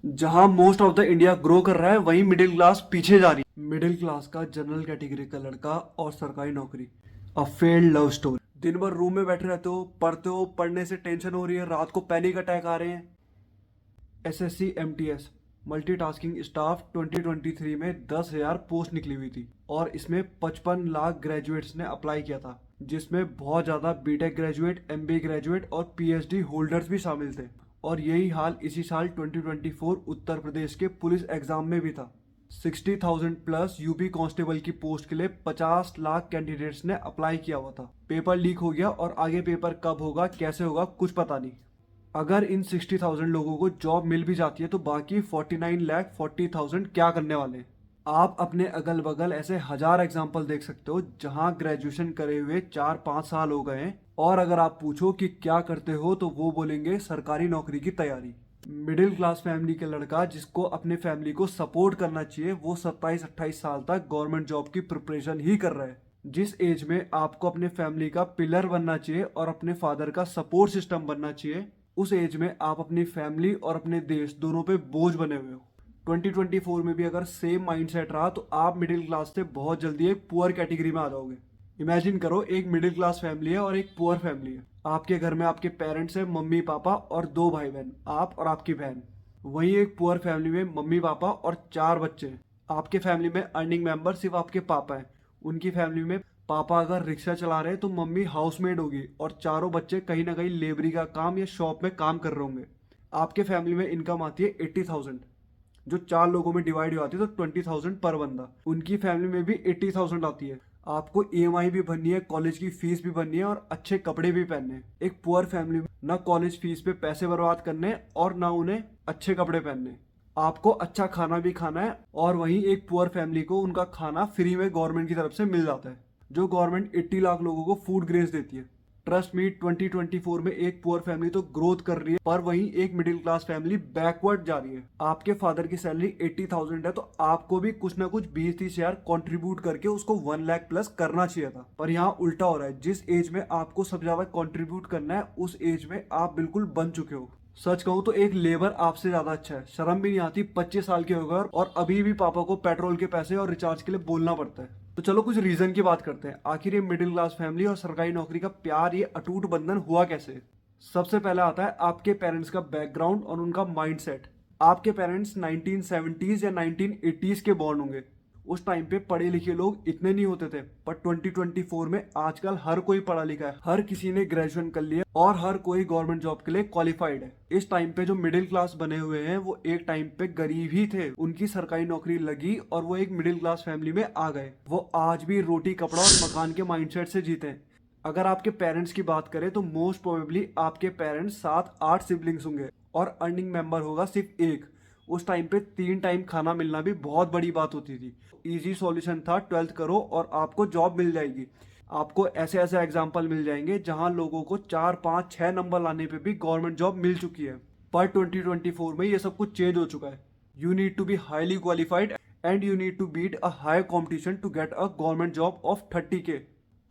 जहां most of the India grow कर रहा है वहीं मिडिल क्लास पीछे जा रही है। मिडिल क्लास का जनरल कैटेगरी का लड़का और सरकारी नौकरी, अ फेल्ड लव स्टोरी। दिन भर रूम में बैठे रहते हो, पढ़ने से टेंशन हो रही है, रात को पैनिक अटैक आ रहे हैं। एसएससी एमटीएस मल्टीटास्किंग स्टाफ 2023 में 10,000 पोस्ट निकली हुई थी और इसमें 55 लाख ग्रेजुएट्स ने अप्लाई किया था, जिसमें बहुत ज़्यादा बीटेक ग्रेजुएट, एमबीए ग्रेजुएट और पीएचडी होल्डर्स भी शामिल थे। और यही हाल इसी साल 2024 उत्तर प्रदेश के पुलिस एग्जाम में भी था। 60,000 प्लस यूपी कांस्टेबल की पोस्ट के लिए 50 लाख कैंडिडेट्स ने अप्लाई किया हुआ था। पेपर लीक हो गया और आगे पेपर कब होगा, कैसे होगा, कुछ पता नहीं। अगर इन 60,000 लोगों को जॉब मिल भी जाती है तो बाकी 49,40,000 क्या करने वाले हैं। आप अपने अगल बगल ऐसे हजार एग्जाम्पल देख सकते हो जहां ग्रेजुएशन करे हुए 4-5 साल हो गए हैं और अगर आप पूछो कि क्या करते हो तो वो बोलेंगे सरकारी नौकरी की तैयारी। मिडिल क्लास फैमिली के लड़का जिसको अपने फैमिली को सपोर्ट करना चाहिए वो 27-28 साल तक गवर्नमेंट जॉब की प्रिपरेशन ही कर रहा है। जिस एज में आपको अपने फैमिली का पिलर बनना चाहिए और अपने फादर का सपोर्ट सिस्टम बनना चाहिए, उस एज में आप अपनी फैमिली और अपने देश दोनों पे बोझ बने हुए हो। 2024 में भी अगर सेम माइंडसेट रहा तो आप मिडिल क्लास से बहुत जल्दी एक पुअर कैटेगरी में आ जाओगे। इमेजिन करो, एक मिडिल क्लास फैमिली है और एक पुअर फैमिली है। आपके घर में आपके पेरेंट्स है, मम्मी पापा और 2 भाई बहन, आप और आपकी बहन। वहीं एक पुअर फैमिली में मम्मी पापा और 4 बच्चे हैं। आपके फैमिली में अर्निंग मेंबर सिर्फ आपके पापा हैं। उनकी फैमिली में पापा अगर रिक्शा चला रहे हैं तो मम्मी हाउसमेड होगी और चारों बच्चे कहीं ना कहीं लेबरी का काम या शॉप में काम कर रहे होंगे। आपके फैमिली में इनकम आती है 80,000, जो 4 लोगों में डिवाइड हो जाती है तो 20,000 पर बंदा। उनकी फैमिली में भी 80,000 आती है। आपको ईएमआई भी भरनी है, कॉलेज की फीस भी भरनी है और अच्छे कपड़े भी पहनने हैं। एक पुअर फैमिली में ना कॉलेज फीस पे पैसे बर्बाद करने हैं और ना उन्हें अच्छे कपड़े पहनने हैं। आपको अच्छा खाना भी खाना है और वहीं एक पुअर फैमिली को उनका खाना फ्री में गवर्नमेंट की तरफ से मिल जाता है, जो गवर्नमेंट 80 लाख लोगों को फूड ग्रेन्स देती है। ट्रस्ट मी, 2024 में एक पुअर फैमिली तो ग्रोथ कर रही है पर वहीं एक मिडिल क्लास फैमिली बैकवर्ड जा रही है। आपके फादर की सैलरी 80,000 है तो आपको भी कुछ ना कुछ 20-30 हजार कॉन्ट्रीब्यूट करके उसको 1 लाख प्लस करना चाहिए था। पर यहाँ उल्टा हो रहा है। जिस एज में आपको सबसे ज्यादा कॉन्ट्रीब्यूट करना है उस एज में आप बिल्कुल बन चुके हो। सच कहूं तो एक लेबर आपसे ज्यादा अच्छा है। शर्म भी नहीं आती, 25 साल के हो गए और अभी भी पापा को पेट्रोल के पैसे और रिचार्ज के लिए बोलना पड़ता है। तो चलो कुछ रीजन की बात करते हैं। आखिर ये मिडिल क्लास फैमिली और सरकारी नौकरी का प्यार, ये अटूट बंधन हुआ कैसे। सबसे पहला आता है आपके पेरेंट्स का बैकग्राउंड और उनका माइंडसेट। आपके पेरेंट्स 1970s या 1980s के बॉर्न होंगे। उस टाइम पे पढ़े लिखे लोग इतने नहीं होते थे, पर 2024 में आजकल हर कोई पढ़ा लिखा है, हर किसी ने ग्रेजुएशन कर लिया और हर कोई गवर्नमेंट जॉब के लिए क्वालिफाइड है। इस टाइम पे जो मिडिल क्लास बने हुए हैं वो एक टाइम पे गरीब ही थे, उनकी सरकारी नौकरी लगी और वो एक मिडिल क्लास फैमिली में आ गए। वो आज भी रोटी कपड़ा और मकान के माइंडसेट से जीते हैं। अगर आपके पेरेंट्स की बात करें तो मोस्ट प्रोबेबली आपके पेरेंट्स 7-8 सिबलिंग्स होंगे और अर्निंग मेंबर होगा सिर्फ एक। उस टाइम पे 3 टाइम खाना मिलना भी बहुत बड़ी बात होती थी। इजी सॉल्यूशन था 12th करो और आपको जॉब मिल जाएगी। आपको ऐसे ऐसे एग्जाम्पल मिल जाएंगे जहां लोगों को 4-5-6 नंबर लाने पे भी गवर्नमेंट जॉब मिल चुकी है। पर 2024 में ये सब कुछ चेंज हो चुका है। You need to be highly qualified and you need to beat a high competition to get a government job of 30K।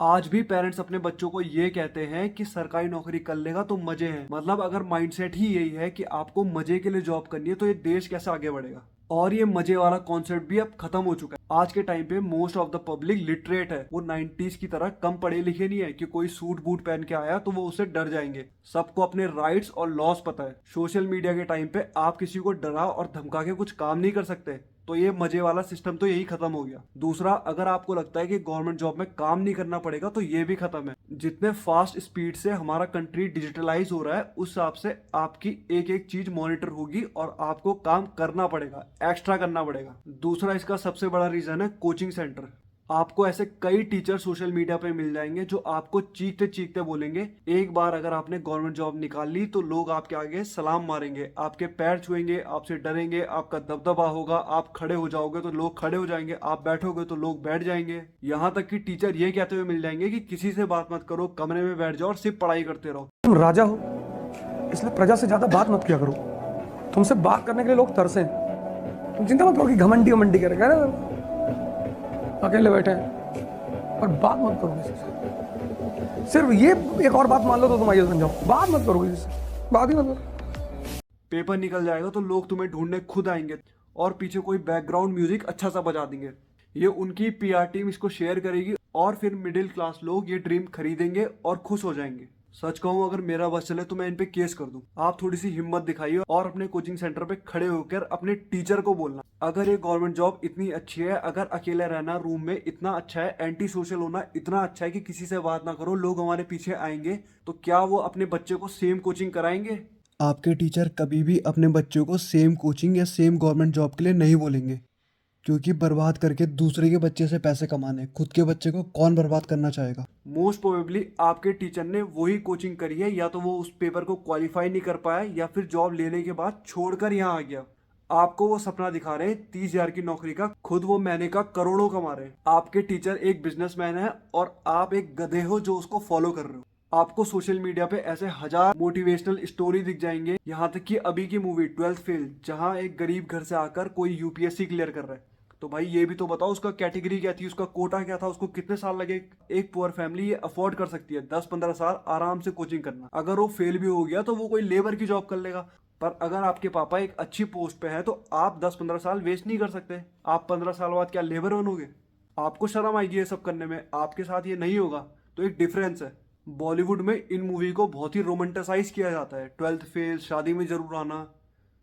आज भी पेरेंट्स अपने बच्चों को ये कहते हैं कि सरकारी नौकरी कर लेगा तो मजे हैं। मतलब अगर माइंडसेट ही यही है कि आपको मजे के लिए जॉब करनी है तो ये देश कैसे आगे बढ़ेगा। और ये मजे वाला कॉन्सेप्ट भी अब खत्म हो चुका है। आज के टाइम पे most of the public literate है। वो 90s की तरह कम पढ़े लिखे नहीं है कि कोई सूट बूट पहन के आया तो वो उससे डर जाएंगे। सबको अपने राइट्स और लॉस पता है। सोशल मीडिया के टाइम पे आप किसी को डरा और धमका के कुछ काम नहीं कर सकते। तो ये मजे वाला सिस्टम तो यही खत्म हो गया। दूसरा, अगर आपको लगता है कि गवर्नमेंट जॉब में काम नहीं करना पड़ेगा तो ये भी खत्म है। जितने फास्ट स्पीड से हमारा कंट्री डिजिटलाइज हो रहा है उस हिसाब से आपकी एक एक चीज मॉनिटर होगी और आपको काम करना पड़ेगा, एक्स्ट्रा करना पड़ेगा। दूसरा, इसका सबसे बड़ा रीजन है कोचिंग सेंटर। आपको ऐसे कई टीचर सोशल मीडिया पे मिल जाएंगे जो आपको चीखते चीखते बोलेंगे एक बार अगर आपने गवर्नमेंट जॉब निकाल ली तो लोग आपके आगे सलाम मारेंगे, आपके पैर छुएंगे, आपसे डरेंगे, आपका दबदबा होगा, आप खड़े हो जाओगे तो लोग खड़े हो जाएंगे, आप बैठोगे तो लोग बैठ जाएंगे। यहाँ तक कि टीचर ये कहते हुए मिल जाएंगे कि किसी से बात मत करो, कमरे में बैठ जाओ और सिर्फ पढ़ाई करते रहो। तुम राजा हो इसलिए प्रजा से ज्यादा बात मत किया करो। तुमसे बात करने के लिए लोग तरसे। तुम चिंता मत करो कि घमंडी वमंडी करेगा ना, अकेले बैठे हैं, और बात मत करो किसी से। सिर्फ ये एक और बात मान लो तो तुम आइए बन जाओ। बात मत करो किसी से, बात ही मत करो। पेपर निकल जाएगा तो लोग तुम्हें ढूंढने खुद आएंगे और पीछे कोई बैकग्राउंड म्यूजिक अच्छा सा बजा देंगे। ये उनकी पीआर टीम इसको शेयर करेगी और फिर मिडिल क्लास लोग ये ड्रीम खरीदेंगे और खुश हो जाएंगे। सच कहूं, अगर मेरा बस चले तो मैं इन पे केस कर दूं। आप थोड़ी सी हिम्मत दिखाइए और अपने कोचिंग सेंटर पे खड़े होकर अपने टीचर को बोलना, अगर ये गवर्नमेंट जॉब इतनी अच्छी है, अगर अकेले रहना रूम में इतना अच्छा है, एंटी सोशल होना इतना अच्छा है कि किसी से बात ना करो, लोग हमारे पीछे आएंगे, तो क्या वो अपने बच्चे को सेम कोचिंग कराएंगे? आपके टीचर कभी भी अपने बच्चों को सेम कोचिंग या सेम गवर्नमेंट जॉब के लिए नहीं बोलेंगे, क्योंकि बर्बाद करके दूसरे के बच्चे से पैसे कमाने, खुद के बच्चे को कौन बर्बाद करना चाहेगा? मोस्ट प्रोबेबली आपके टीचर ने वही कोचिंग करी है, या तो वो उस पेपर को क्वालिफाई नहीं कर पाया या फिर जॉब लेने के बाद छोड़कर यहाँ आ गया। आपको वो सपना दिखा रहे हैं 30,000 की नौकरी का, खुद वो महीने का करोड़ों कमा रहे हैं। आपके टीचर एक बिजनेसमैन है और आप एक गधे हो जो उसको फॉलो कर रहे हो। आपको सोशल मीडिया पे ऐसे हजार मोटिवेशनल स्टोरी दिख जाएंगे, यहाँ तक कि अभी की मूवी 12th फेल, जहाँ एक गरीब घर से आकर कोई यूपीएससी क्लियर कर रहा है। तो भाई ये भी तो बताओ उसका कैटेगरी क्या थी, उसका कोटा क्या था, उसको कितने साल लगे? एक पुअर फैमिली ये अफोर्ड कर सकती है 10-15 साल आराम से कोचिंग करना। अगर वो फेल भी हो गया तो वो कोई लेबर की जॉब कर लेगा। पर अगर आपके पापा एक अच्छी पोस्ट पे है तो आप 10-15 साल वेस्ट नहीं कर सकते। आप 15 साल बाद क्या लेबर बनोगे? आपको शर्म आएगी ये सब करने में, आपके साथ ये नहीं होगा। तो एक डिफरेंस है। बॉलीवुड में इन मूवी को बहुत ही रोमांटिसाइज किया जाता है, 12th फेल, शादी में जरूर आना,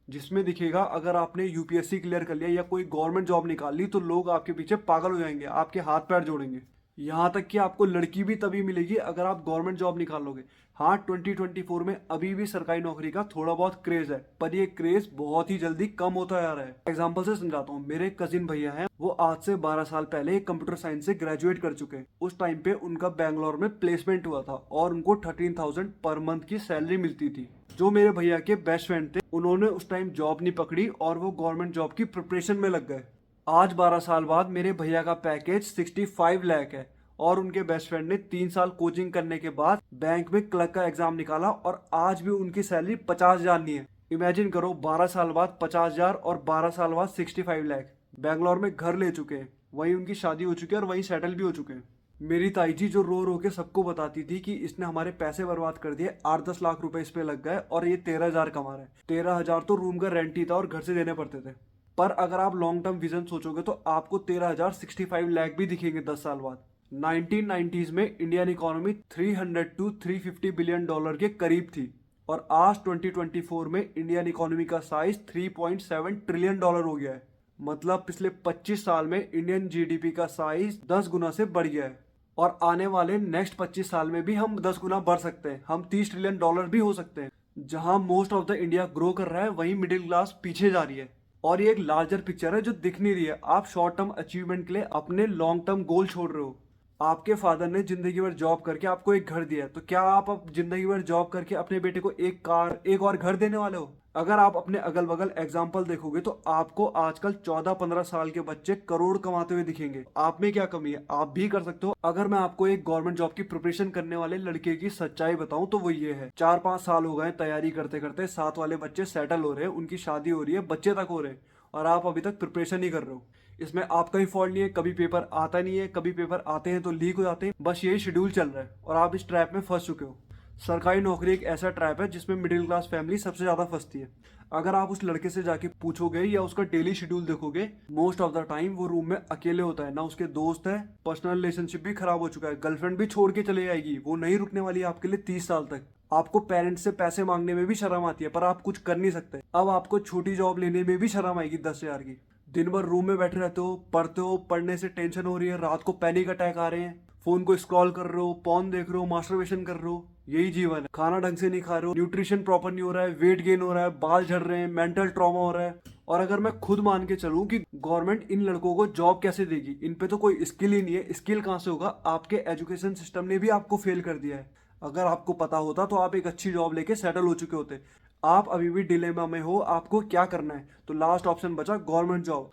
जिसमें दिखेगा अगर आपने यूपीएससी क्लियर कर लिया या कोई गवर्नमेंट जॉब निकाल ली तो लोग आपके पीछे पागल हो जाएंगे, आपके हाथ पैर जोड़ेंगे। यहाँ तक कि आपको लड़की भी तभी मिलेगी अगर आप गवर्नमेंट जॉब निकाल लोगे। हाँ, 2024 में अभी भी सरकारी नौकरी का थोड़ा बहुत क्रेज है, पर ये क्रेज बहुत ही जल्दी कम होता जा रहा है। एग्जाम्पल से समझाता हूँ। मेरे कजिन भैया हैं, वो आज से 12 साल पहले कंप्यूटर साइंस से ग्रेजुएट कर चुके हैं। उस टाइम पे उनका बैंगलोर में प्लेसमेंट हुआ था और उनको 13,000 पर मंथ की सैलरी मिलती थी। जो मेरे भैया के बेस्ट फ्रेंड थे, उन्होंने उस टाइम जॉब नहीं पकड़ी और वो गवर्नमेंट जॉब की प्रिपरेशन में लग गए। आज 12 साल बाद मेरे भैया का पैकेज 65 लाख है और उनके बेस्ट फ्रेंड ने 3 साल कोचिंग करने के बाद बैंक में क्लर्क का एग्जाम निकाला और आज भी उनकी सैलरी 50,000 नहीं है। इमेजिन करो, 12 साल बाद 50,000 और 12 साल बाद 65 लाख। बैंगलोर में घर ले चुके हैं, वहीं उनकी शादी हो चुकी है और वहीं सेटल भी हो चुके हैं। मेरी ताई जी जो रो रो के सबको बताती थी कि इसने हमारे पैसे बर्बाद कर दिए, 8-10 लाख रुपए इस पे लग गए और ये 13,000 कमा रहा है। 13,000 तो रूम का रेंट ही था और घर से देने पड़ते थे। पर अगर आप लॉन्ग टर्म विजन सोचोगे तो आपको 13,000 65 लाख भी दिखेंगे 10 साल बाद। 1990s में Indian economy 300 to 350 billion dollar के करीब थी और आज 2024 में इंडियन इकोनॉमी का साइज 3.7 ट्रिलियन डॉलर हो गया है। मतलब पिछले 25 साल में इंडियन जीडीपी का साइज 10 गुना से बढ़ गया है और आने वाले नेक्स्ट 25 साल में भी हम 10 गुना बढ़ सकते हैं, हम 30 ट्रिलियन डॉलर भी हो सकते हैं। जहां most of the India grow कर रहा है, वहीं मिडिल क्लास पीछे जा रही है और ये एक लार्जर पिक्चर है जो दिख नहीं रही है। आप शॉर्ट टर्म अचीवमेंट के लिए अपने लॉन्ग टर्म गोल छोड़ रहे हो। आपके फादर ने जिंदगी भर जॉब करके आपको एक घर दिया है, तो क्या आप अब जिंदगी भर जॉब करके अपने बेटे को एक कार, एक और घर देने वाले हो? अगर आप अपने अगल बगल एग्जाम्पल देखोगे तो आपको आजकल 14-15 साल के बच्चे करोड़ कमाते हुए दिखेंगे। आप में क्या कमी है? आप भी कर सकते हो। अगर मैं आपको एक गवर्नमेंट जॉब की प्रिपरेशन करने वाले लड़के की सच्चाई बताऊं तो वो ये है, 4-5 साल हो गए तैयारी करते करते, साथ वाले बच्चे सेटल हो रहे हैं, उनकी शादी हो रही है, बच्चे तक हो रहे हैं और आप अभी तक प्रिपरेशन ही कर रहे हो। इसमें आपका ही फॉल्ट नहीं है, कभी पेपर आता नहीं है, कभी पेपर आते हैं तो लीक हो जाते हैं, बस यही शेड्यूल चल रहा है और आप इस ट्रैप में फंस चुके हो। सरकारी नौकरी एक ऐसा ट्रैप है जिसमें मिडिल क्लास फैमिली सबसे ज्यादा फंसती है। अगर आप उस लड़के से जाके पूछोगे या उसका डेली शेड्यूल देखोगे, मोस्ट ऑफ द टाइम वो रूम में अकेले होता है, ना उसके दोस्त है, पर्सनल रिलेशनशिप भी खराब हो चुका है, गर्लफ्रेंड भी छोड़ के चले जाएगी, वो नहीं रुकने वाली आपके लिए 30 साल तक। आपको पेरेंट्स से पैसे मांगने में भी शर्म आती है पर आप कुछ कर नहीं सकते। अब आपको छोटी जॉब लेने में भी शर्म आएगी 10,000 की। दिन भर रूम में बैठे रहते हो, पढ़ते हो, पढ़ने से टेंशन हो रही है, रात को पैनिक अटैक आ रहे हैं, फोन को स्क्रॉल कर रहे हो, पॉर्न देख रहे हो, मास्टरबेशन कर रहे हो, यही जीवन है। खाना ढंग से नहीं खा रहे हो, न्यूट्रिशन प्रॉपर नहीं हो रहा है, वेट गेन हो रहा है, बाल झड़ रहे हैं, मेंटल ट्रॉमा हो रहा है। और अगर मैं खुद मान के चलूं कि गवर्नमेंट इन लड़कों को जॉब कैसे देगी, इन पे तो कोई स्किल ही नहीं है, स्किल कहां से होगा? आपके एजुकेशन सिस्टम ने भी आपको फेल कर दिया है। अगर आपको पता होता तो आप एक अच्छी जॉब लेके सेटल हो चुके होते। आप अभी भी डिलेमा में हो, आपको क्या करना है? तो लास्ट ऑप्शन बचा गवर्नमेंट जॉब।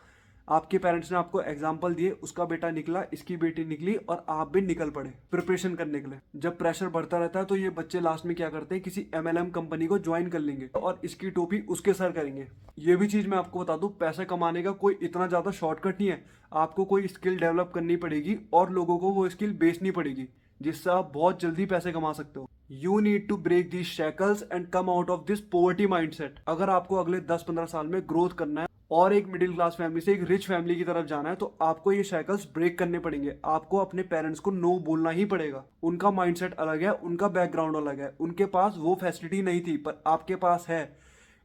आपके पेरेंट्स ने आपको एग्जाम्पल दिए, उसका बेटा निकला, इसकी बेटी निकली और आप भी निकल पड़े प्रिपरेशन करने के लिए। जब प्रेशर बढ़ता रहता है तो ये बच्चे लास्ट में क्या करते हैं, किसी MLM कंपनी को ज्वाइन कर लेंगे और इसकी टोपी उसके सर करेंगे। ये भी चीज मैं आपको बता दूं, पैसे कमाने का कोई इतना ज्यादा शॉर्टकट नहीं है। आपको कोई स्किल डेवलप करनी पड़ेगी और लोगों को वो स्किल बेचनी पड़ेगी, जिससे आप बहुत जल्दी पैसे कमा सकते हो। You need to break these shackles and come out of this poverty mindset. अगर आपको अगले 10-15 साल में ग्रोथ करना है और एक मिडिल क्लास फैमिली से एक रिच फैमिली की तरफ जाना है तो आपको ये शैकल्स ब्रेक करने पड़ेंगे। आपको अपने पेरेंट्स को नो बोलना ही पड़ेगा। उनका माइंडसेट अलग है, उनका बैकग्राउंड अलग है, उनके पास वो फैसिलिटी नहीं थी पर आपके पास है।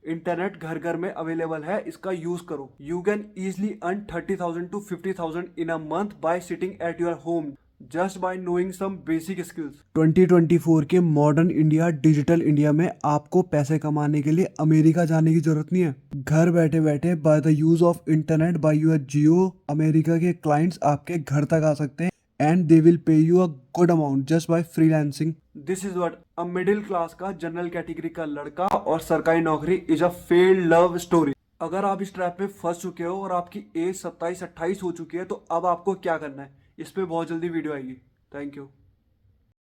इंटरनेट घर घर में अवेलेबल है, इसका यूज करो। You can easily earn 30,000 to 50,000 in a month by sitting at your home just by knowing some basic skills. 2024 के मॉडर्न इंडिया, डिजिटल इंडिया में आपको पैसे कमाने के लिए अमेरिका जाने की जरूरत नहीं है। घर बैठे बैठे by the use of internet by your Jio, America के क्लाइंट्स आपके घर तक आ सकते हैं and they will pay you a good amount just by freelancing. This is what a middle class का जनरल कैटेगरी का लड़का और सरकारी नौकरी is a failed love story. अगर आप इस ट्रैप में फंस चुके हो और आपकी एज 27-28 हो चुकी है तो अब आपको क्या करना है, इस पे बहुत जल्दी वीडियो आएगी। Thank you.